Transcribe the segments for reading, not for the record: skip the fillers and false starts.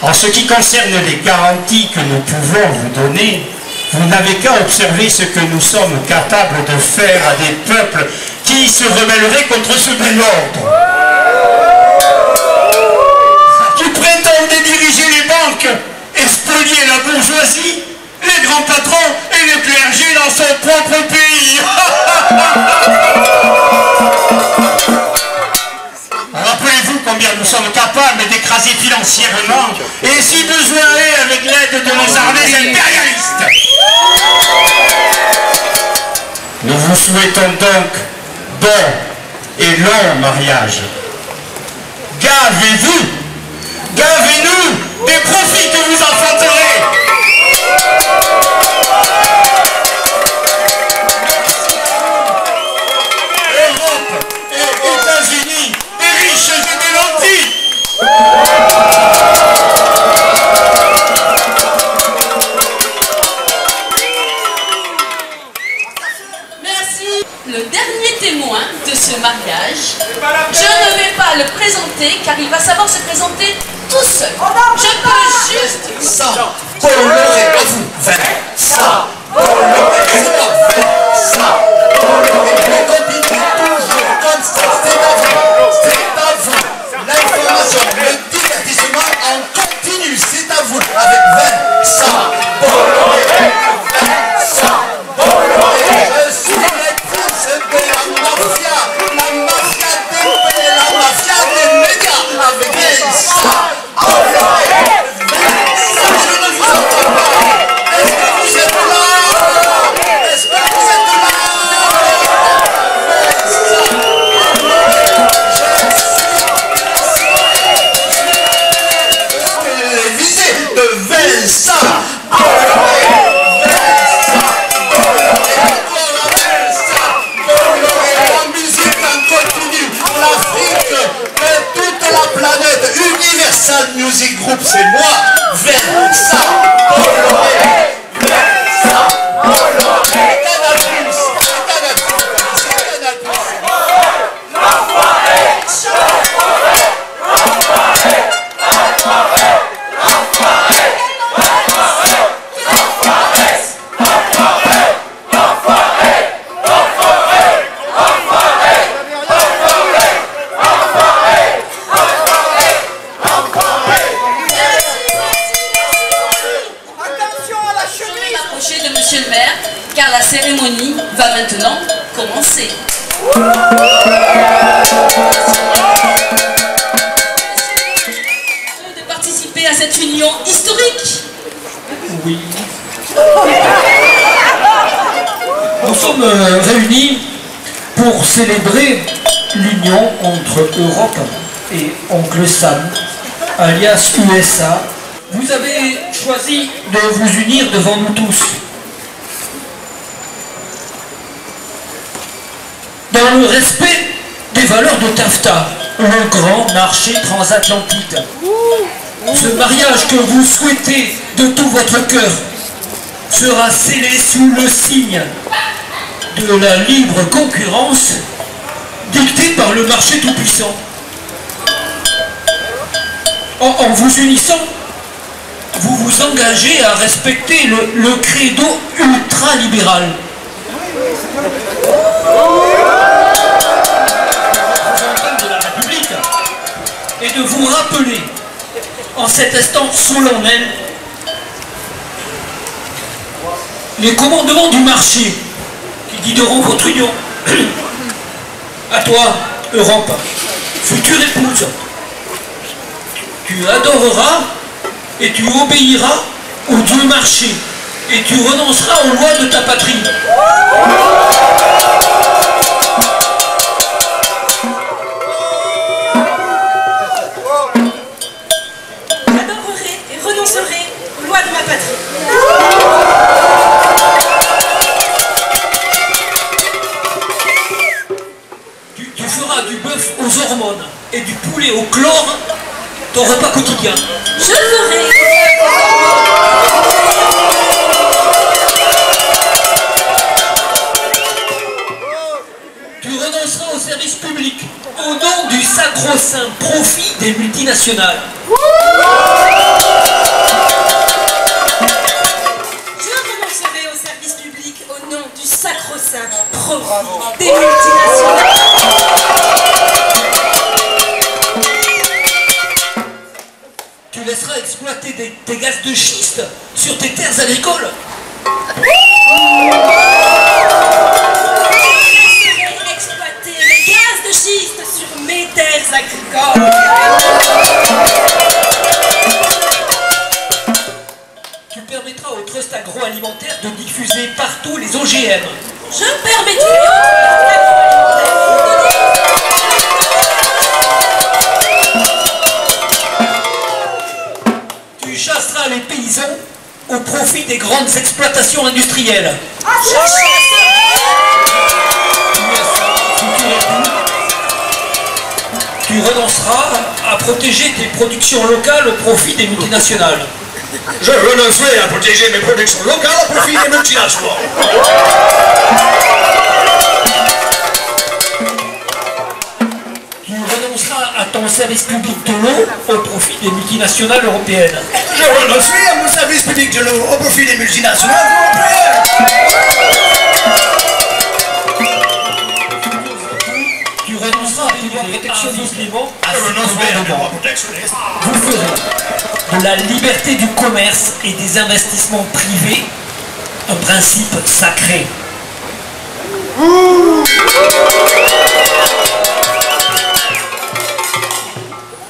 En ce qui concerne les garanties que nous pouvons vous donner, vous n'avez qu'à observer ce que nous sommes capables de faire à des peuples qui se rebelleraient contre ce bel ordre, qui prétendent diriger les banques, spolier la bourgeoisie, les grands patrons et le clergé dans son propre pays. Rappelez-vous combien nous sommes capables d'écraser financièrement, et si besoin est, avec l'aide de nos armées impérialistes. Nous vous souhaitons donc bon et long mariage. Gavez-vous, gavez-nous des profits que vous enfanterez. Europe et États-Unis, des riches et des nantis. Merci. Le dernier témoin de ce mariage, je ne vais pas le présenter car il va savoir se présenter tout seul. Je peux juste... Ça, pour l'aurait à vous, 20. Ça, pour l'aurait à vous, 20. Ça, pour l'aurait à vous. Continue toujours comme ça, c'est à vous. C'est à vous. L'information, le divertissement en continu, c'est à vous. Avec 20. Ça, pour l'aurait à vous, 20. Ça, pour l'aurait à vous. Je suis le prince de la mafia des la mafia des médias. Avec 20. Ça, pour l'aurait à vous. Music Group, c'est moi, vers ça, Bolloré, vers ça, Bolloré, Canal+, car la cérémonie va maintenant commencer. De participer à cette union historique. Oui. Nous sommes réunis pour célébrer l'union entre Europe et Oncle Sam, alias USA. Vous avez choisi de vous unir devant nous tous. Dans le respect des valeurs de TAFTA, le grand marché transatlantique. Ce mariage que vous souhaitez de tout votre cœur sera scellé sous le signe de la libre concurrence dictée par le marché tout-puissant. En vous unissant, vous vous engagez à respecter le credo ultra-libéral. Et de vous rappeler, en cet instant solennel, les commandements du marché qui guideront votre union. À toi, Europe, future épouse, tu adoreras et tu obéiras au Dieu marché et tu renonceras aux lois de ta patrie. Aux hormones et du poulet au chlore, ton repas quotidien. Je le ferai. Tu renonceras au service public au nom du sacro-saint profit des multinationales. Tu laisseras exploiter des gaz de schiste sur tes terres agricoles. Je laisserai exploiter les gaz de schiste sur mes terres agricoles. Tu permettras au trust agroalimentaire de diffuser partout les OGM. Je permettrai au trust agroalimentaire Tu chasseras les paysans au profit des grandes exploitations industrielles. Tu renonceras à protéger tes productions locales au profit des multinationales. Je renoncerai à protéger mes productions locales au profit des multinationales. Tu renonceras à ton service public de l'eau au profit des multinationales européennes. Je renoncerai à mon service public de l'eau au profit des multinationales européennes. Tu renonceras à pouvoir protectionnisme à Je renoncerai à pouvoir protectionniste. Vous ferez de la liberté du commerce et des investissements privés un principe sacré.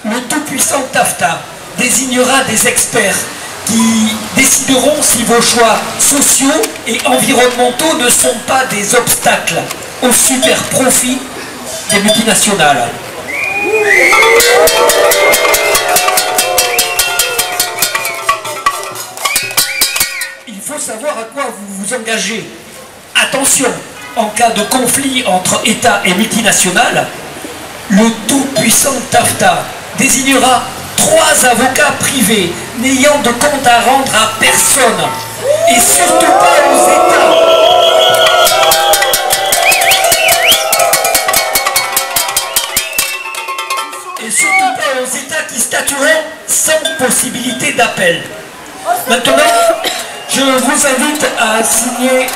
Le tout-puissant TAFTA désignera des experts qui décideront si vos choix sociaux et environnementaux ne sont pas des obstacles au super profit des multinationales. Il faut savoir à quoi vous vous engagez. Attention, en cas de conflit entre États et multinationales, le tout-puissant TAFTA désignera 3 avocats privés n'ayant de compte à rendre à personne et surtout pas aux États. Et surtout pas aux États qui statueront sans possibilité d'appel. Maintenant, je vous invite à signer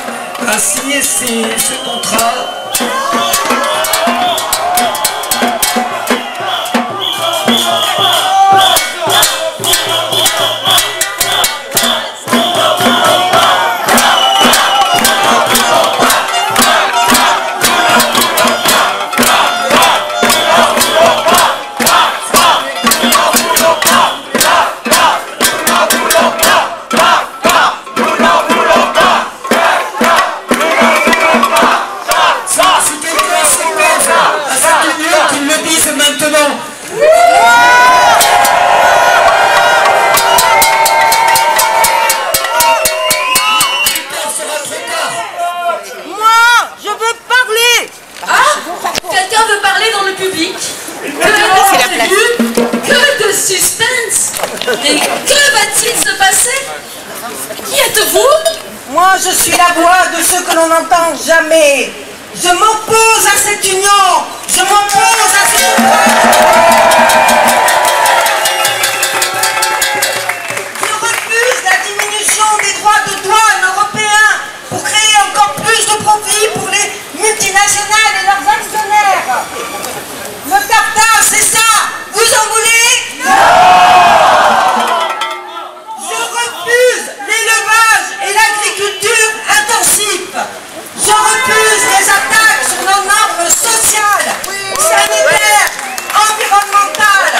ce contrat. Que de suspense! Et que va-t-il se passer? Qui êtes-vous? Moi, je suis la voix de ceux que l'on n'entend jamais. Je m'oppose à cette union. Je m'oppose à cette union. Je refuse la diminution des droits de douane européens pour créer encore plus de profits pour les multinationales et leurs actionnaires. Le TAFTA, c'est ça. Vous en voulez? Non. Je refuse l'élevage et l'agriculture intensive. Je refuse les attaques sur nos normes sociales, sanitaires, environnementales.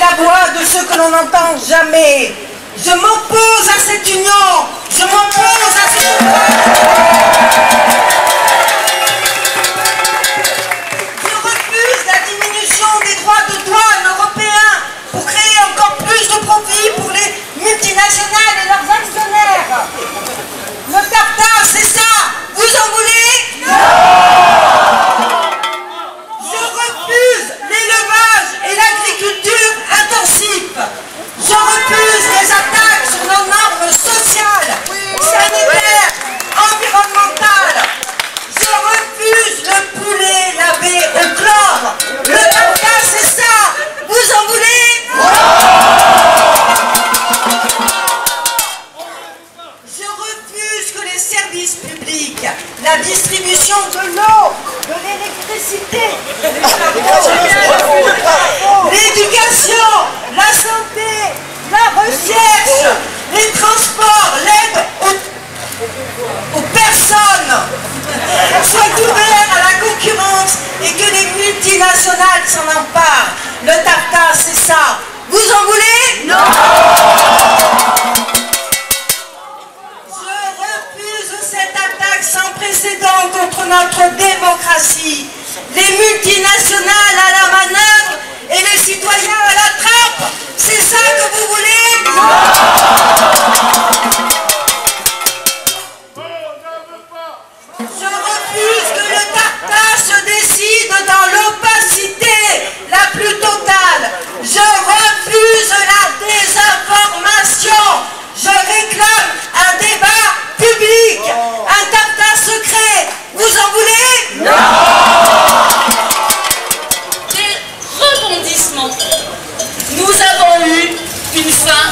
la voix de ceux que l'on n'entend jamais. Je m'oppose à cette union. Je m'oppose à cette union. Je refuse la diminution des droits de douane européens pour créer encore plus de profits pour les multinationales et leurs actionnaires. Le TAFTA, c'est ça. Vous en voulez? Je refuse l'élevage et l'agriculture intensive. Je refuse les attaques sur nos normes sociales, sanitaires, environnementales. Je refuse le poulet lavé au chlore. Le TAFTA, c'est ça. Vous en voulez? Je refuse que les services publics, la distribution de l'eau, de l'électricité, l'éducation, la santé, la recherche, les transports, l'aide aux personnes soient ouverts à la concurrence et que les multinationales s'en emparent. Le TAFTA, c'est ça. Vous en voulez? Non. Je refuse cette attaque sans précédent contre notre démocratie. Les multinationales à la manœuvre et les citoyens à la trappe. C'est ça que vous voulez? Non. Je refuse que le TAFTA se décide dans l'opacité la plus totale. Je refuse la désinformation. Je réclame un débat public, un TAFTA secret. Vous en voulez? Non. Des rebondissements. Nous avons eu une fin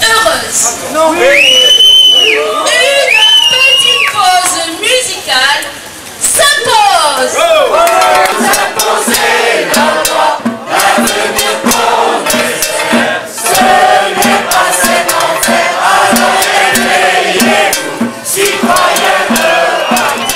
heureuse. Non. Une petite pause musicale s'impose. S'imposer la loi, l'avenir pour les élèves. Ce n'est pas cet enfer, alors réveillez-vous, citoyens de Paris.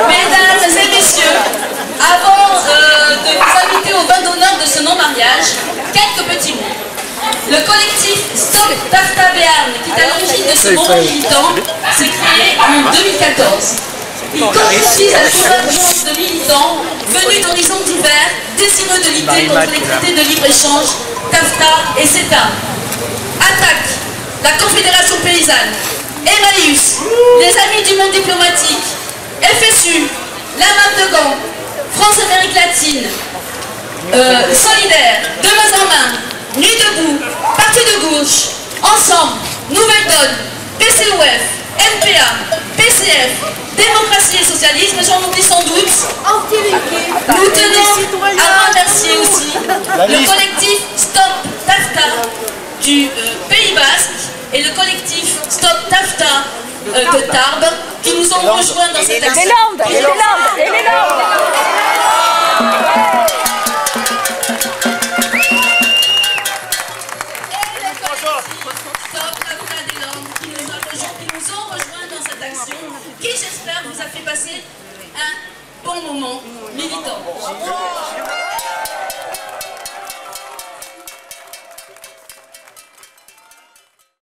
Mesdames et messieurs, avant de vous inviter au vin d'honneur de ce non-mariage, quelques petits mots. Le collectif Stop TAFTA Béarn, qui est à l'origine de ce mouvement militant, s'est créé en 2014. Il concrétise la convergence de militants venus d'horizons divers, désireux de lutter contre les traités de libre-échange, TAFTA et CETA. Attaque, la Confédération Paysanne, Emmaüs, les Amis du Monde Diplomatique, FSU, la MAP de Gand, France Amérique Latine, Solidaire, De Main en Main, Nuit debout, Parti de gauche, Ensemble, Nouvelle Donne, PCOF, NPA, PCF, Démocratie et Socialisme, j'en oublie sans doute. Nous tenons à remercier aussi le collectif Stop TAFTA du Pays Basque et le collectif Stop TAFTA de Tarbes qui nous ont rejoints dans cette action. Qui j'espère vous a fait passer un bon moment militant.